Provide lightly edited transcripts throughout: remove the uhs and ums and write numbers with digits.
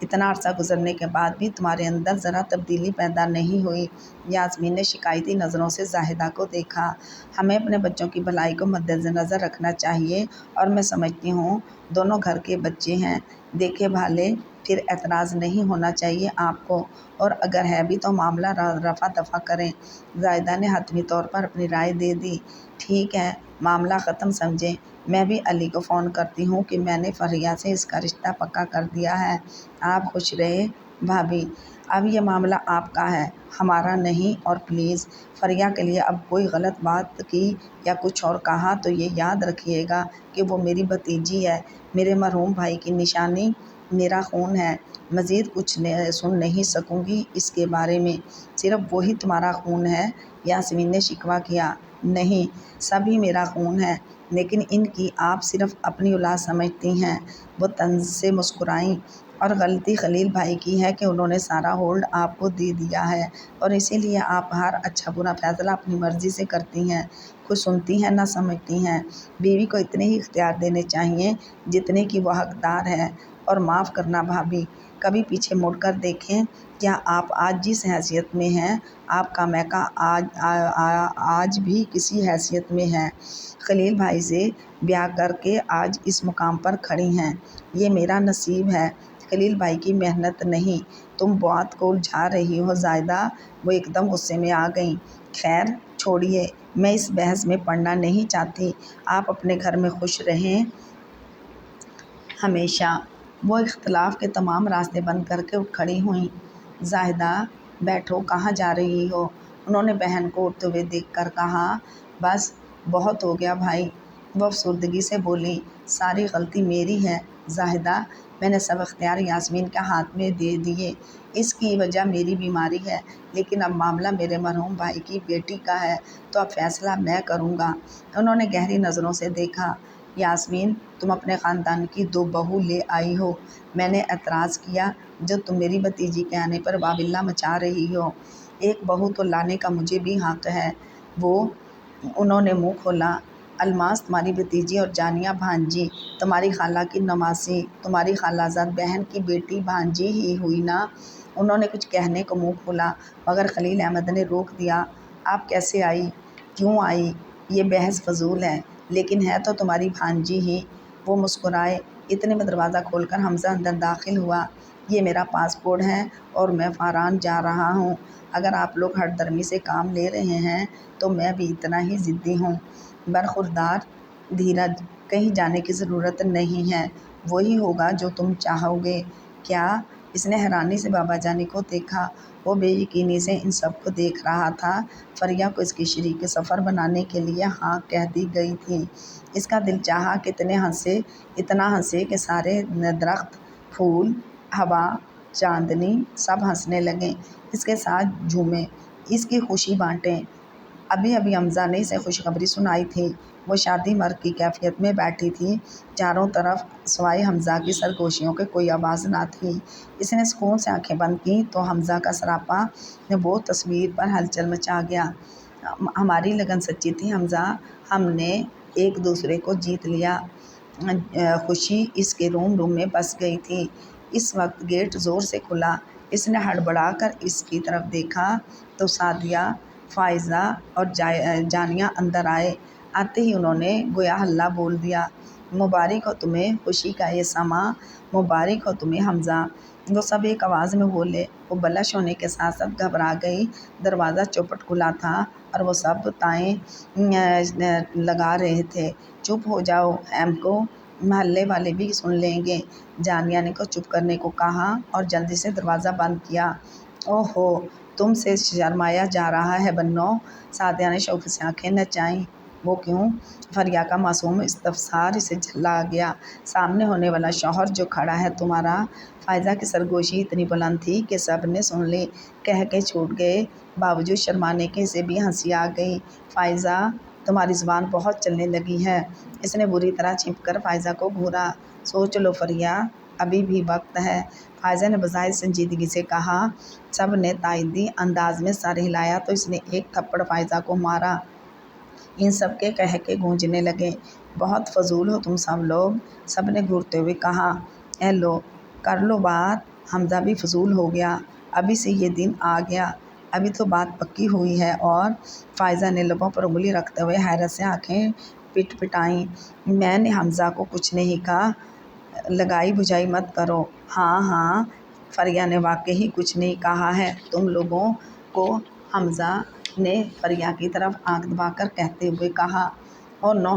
اتنا عرصہ گزرنے کے بعد بھی تمہارے اندر ذرا تبدیلی پیدا نہیں ہوئی۔ یاسمین نے شکایتی نظروں سے زاہدہ کو دیکھا۔ ہمیں اپنے بچوں کی بھلائی کو مد نظر رکھنا چاہیے، اور میں سمجھتی ہوں دونوں گھر کے بچے ہیں، دیکھے بھالے، پھر اعتراض نہیں ہونا چاہیے آپ کو، اور اگر ہے بھی تو معاملہ رفع دفع کریں۔ زاہدہ نے حتمی طور پر اپنی رائے دے دی۔ ٹھیک ہے، معاملہ ختم سمجھیں، میں بھی علی کو فون کرتی ہوں کہ میں نے فریہ سے اس کا رشتہ پکا کر دیا ہے۔ آپ خوش رہے بھابھی، اب یہ معاملہ آپ کا ہے، ہمارا نہیں، اور پلیز فریہ کے لیے اب کوئی غلط بات کی یا کچھ اور کہا تو یہ یاد رکھیے گا کہ وہ میری بھتیجی ہے، میرے مرحوم بھائی کی نشانی میرا خون ہے، مزید کچھ سن نہیں سکوں گی اس کے بارے میں، صرف وہی تمہارا خون ہے۔ یاسمین نے شکوہ کیا۔ نہیں، سبھی میرا خون ہے، لیکن ان کی آپ صرف اپنی اولاد سمجھتی ہیں۔ وہ طنز سے مسکرائیں۔ اور غلطی خلیل بھائی کی ہے کہ انہوں نے سارا ہولڈ آپ کو دے دیا ہے، اور اسی لیے آپ ہر اچھا برا فیصلہ اپنی مرضی سے کرتی ہیں، خود سنتی ہیں نہ سمجھتی ہیں۔ بیوی کو اتنے ہی اختیار دینے چاہیے جتنے کی وہ حقدار ہے۔ اور معاف کرنا بھابھی، کبھی پیچھے مڑ کر دیکھیں، کیا آپ آج جس حیثیت میں ہیں، آپ کا میکا آج بھی کسی حیثیت میں ہے؟ خلیل بھائی سے بیاہ کر کے آج اس مقام پر کھڑی ہیں، یہ میرا نصیب ہے، خلیل بھائی کی محنت نہیں۔ تم بات کو الجھا رہی ہو زاہدہ، وہ ایک دم غصے میں آ گئیں۔ خیر چھوڑیے، میں اس بحث میں پڑنا نہیں چاہتی، آپ اپنے گھر میں خوش رہیں ہمیشہ۔ وہ اختلاف کے تمام راستے بند کر کے اٹھ کھڑی ہوئیں۔ زاہدہ بیٹھو، کہاں جا رہی ہو؟ انہوں نے بہن کو اٹھتے ہوئے دیکھ کر کہا۔ بس بہت ہو گیا بھائی، وہ افسردگی سے بولی۔ ساری غلطی میری ہے زاہدہ، میں نے سب اختیار یاسمین کے ہاتھ میں دے دیے، اس کی وجہ میری بیماری ہے، لیکن اب معاملہ میرے مرحوم بھائی کی بیٹی کا ہے تو اب فیصلہ میں کروں گا۔ انہوں نے گہری نظروں سے دیکھا۔ یاسمین، تم اپنے خاندان کی 2 بہو لے آئی ہو، میں نے اعتراض کیا جو تم میری بھتیجی کے آنے پر واویلا مچا رہی ہو۔ ایک بہو تو لانے کا مجھے بھی حق ہے۔ انہوں نے منہ کھولا۔ الماس تمہاری بھتیجی اور جانیہ بھانجی، تمہاری خالہ کی نواسی، تمہاری خالہ زاد بہن کی بیٹی بھانجی ہی ہوئی نا؟ انہوں نے کچھ کہنے کو منہ کھولا، مگر خلیل احمد نے روک دیا۔ آپ کیسے آئی؟ کیوں آئی؟ یہ بحث فضول ہے، لیکن ہے تو تمہاری بھانجی ہی۔ وہ مسکرائے۔ اتنے میں دروازہ کھول کر حمزہ اندر داخل ہوا۔ یہ میرا پاسپورٹ ہے اور میں فاران جا رہا ہوں، اگر آپ لوگ ہٹ درمی سے کام لے رہے ہیں تو میں بھی اتنا ہی ضدی ہوں۔ برخوردار دھیرج، کہیں جانے کی ضرورت نہیں ہے، وہی ہوگا جو تم چاہو گے۔ کیا؟ اس نے حیرانی سے بابا جانی کو دیکھا۔ وہ بے یقینی سے ان سب کو دیکھ رہا تھا۔ فریہ کو اس کی شریک سفر بنانے کے لیے ہاں کہہ دی گئی تھی۔ اس کا دل چاہا کہ اتنا ہنسے کہ سارے درخت، پھول، ہوا، چاندنی سب ہنسنے لگیں، اس کے ساتھ جھومیں، اس کی خوشی بانٹیں۔ ابھی حمزہ نے اسے خوشخبری سنائی تھی۔ وہ شادی مرگ کی کیفیت میں بیٹھی تھی۔ چاروں طرف سوائے حمزہ کی سرگوشیوں کے کوئی آواز نہ تھی۔ اس نے سکون سے آنکھیں بند کیں تو حمزہ کا سراپا وہ تصویر پر ہلچل مچا گیا۔ ہماری لگن سچی تھی حمزہ، ہم نے ایک دوسرے کو جیت لیا۔ خوشی اس کے روم میں بس گئی تھی۔ اس وقت گیٹ زور سے کھلا۔ اس نے ہڑبڑا کر اس کی طرف دیکھا تو سعدیہ، فائزہ اور جانیہ اندر آئے۔ آتے ہی انہوں نے گویا ہلہ بول دیا۔ مبارک ہو تمہیں خوشی کا یہ سماں، مبارک ہو تمہیں حمزہ، وہ سب ایک آواز میں بولے۔ وہ بلش ہونے کے ساتھ ساتھ گھبرا گئی۔ دروازہ چوپٹ کھلا تھا اور وہ سب تائیں لگا رہے تھے۔ چپ ہو جاؤ ایم کو، محلے والے بھی سن لیں گے، جانیہ نے کو چپ کرنے کو کہا اور جلدی سے دروازہ بند کیا۔ اوہ ہو، تم سے شرمایا جا رہا ہے بنو، سعدیہ نے شوق سے آنکھیں نچائیں۔ وہ کیوں؟ فریہ کا معصوم استفسار اسے جھلا گیا۔ سامنے ہونے والا شوہر جو کھڑا ہے تمہارا۔ فائزہ کی سرگوشی اتنی بلند تھی کہ سب نے سن لی، کہہ کے چھوٹ گئے، باوجود شرمانے کے اسے بھی ہنسی آ گئی۔ فائزہ، تمہاری زبان بہت چلنے لگی ہے۔ اس نے بری طرح چپک کر فائزہ کو گھورا۔ سوچ لو فریہ، ابھی بھی وقت ہے، فائزہ نے بظاہر سنجیدگی سے کہا۔ سب نے تائیدی انداز میں سر ہلایا تو اس نے ایک تھپڑ فائزہ کو مارا۔ ان سب کے قہقہے گونجنے لگے۔ بہت فضول ہو تم سب لوگ، سب نے گھورتے ہوئے کہا۔ اے لو، کر لو بات، حمزہ بھی فضول ہو گیا۔ ابھی سے یہ دن آ گیا، ابھی تو بات پکی ہوئی ہے۔ اور فائزہ نے لبوں پر انگلی رکھتے ہوئے حیرت سے آنکھیں پٹ پٹائیں۔ میں نے حمزہ کو کچھ نہیں کہا، لگائی بجھائی مت کرو۔ ہاں ہاں، فریہ نے واقعی کچھ نہیں کہا ہے تم لوگوں کو، حمزہ نے فریہ کی طرف آنکھ دبا کر کہتے ہوئے کہا۔ او نو،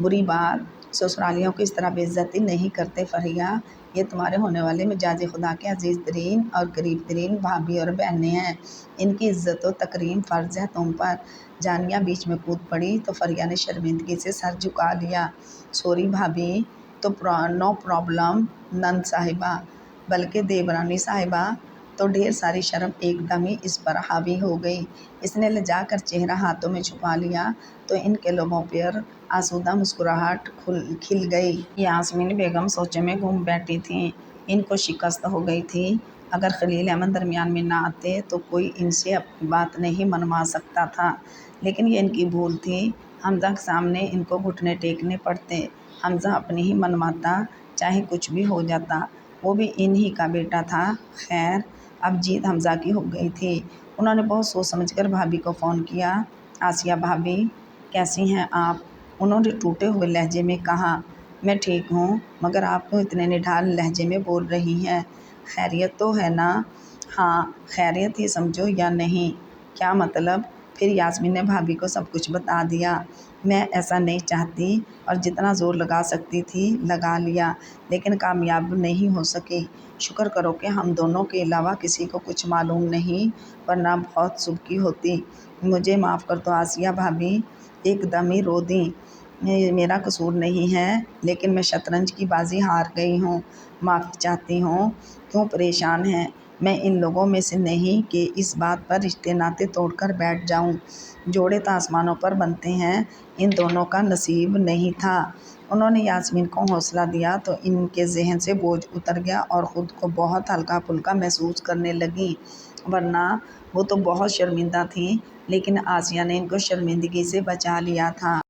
بری بات، سسرالیوں کی اس طرح بے عزتی نہیں کرتے فریہ، یہ تمہارے ہونے والے مجاز خدا کے عزیز ترین اور قریب ترین بھابھی اور بہنیں ہیں، ان کی عزت و تکریم فرض ہے تم پر۔ جانیہ بیچ میں کود پڑی تو فریہ نے شرمندگی سے سر جھکا لیا۔ سوری بھابھی، تو نو پرابلم نند صاحبہ، بلکہ دیورانی صاحبہ تو ڈھیر ساری شرم ایک دم ہی اس پر حاوی ہو گئی۔ اس نے لجا کر چہرہ ہاتھوں میں چھپا لیا تو ان کے لبوں پر آسودہ مسکراہٹ کھل گئی۔ یاسمین بیگم سوچوں میں گم بیٹھی تھیں۔ ان کو شکست ہو گئی تھی۔ اگر خلیل احمد درمیان میں نہ آتے تو کوئی ان سے اپنی بات نہیں منوا سکتا تھا، لیکن یہ ان کی بھول تھی۔ حمزہ کے سامنے ان کو گھٹنے ٹیکنے پڑتے، حمزہ اپنی ہی منواتا، چاہے کچھ بھی ہو جاتا، وہ بھی ان ہی کا بیٹا تھا۔ خیر، اب جیت حمزہ کی ہو گئی تھی۔ انہوں نے بہت سوچ سمجھ کر بھابھی کو فون کیا۔ آسیہ بھابھی، کیسی ہیں آپ؟ انہوں نے ٹوٹے ہوئے لہجے میں کہا۔ میں ٹھیک ہوں، مگر آپ کیوں اتنے نڈھال لہجے میں بول رہی ہیں؟ خیریت تو ہے نا؟ ہاں، خیریت ہی سمجھو یا نہیں؟ کیا مطلب؟ پھر یاسمین نے بھابھی کو سب کچھ بتا دیا۔ میں ایسا نہیں چاہتی اور جتنا زور لگا سکتی تھی لگا لیا، لیکن کامیاب نہیں ہو سکی۔ شکر کرو کہ ہم دونوں کے علاوہ کسی کو کچھ معلوم نہیں، ورنہ بہت سبکی ہوتی۔ مجھے معاف کر دو آسیہ بھابھی، ایک دم ہی رو دیں۔ میرا قصور نہیں ہے، لیکن میں شطرنج کی بازی ہار گئی ہوں، معافی چاہتی ہوں۔ کیوں پریشان ہیں؟ میں ان لوگوں میں سے نہیں کہ اس بات پر رشتے ناطے توڑ کر بیٹھ جاؤں۔ جوڑے تو آسمانوں پر بنتے ہیں، ان دونوں کا نصیب نہیں تھا۔ انہوں نے یاسمین کو حوصلہ دیا تو ان کے ذہن سے بوجھ اتر گیا اور خود کو بہت ہلکا پھلکا محسوس کرنے لگیں، ورنہ وہ تو بہت شرمندہ تھیں، لیکن آسیہ نے ان کو شرمندگی سے بچا لیا تھا۔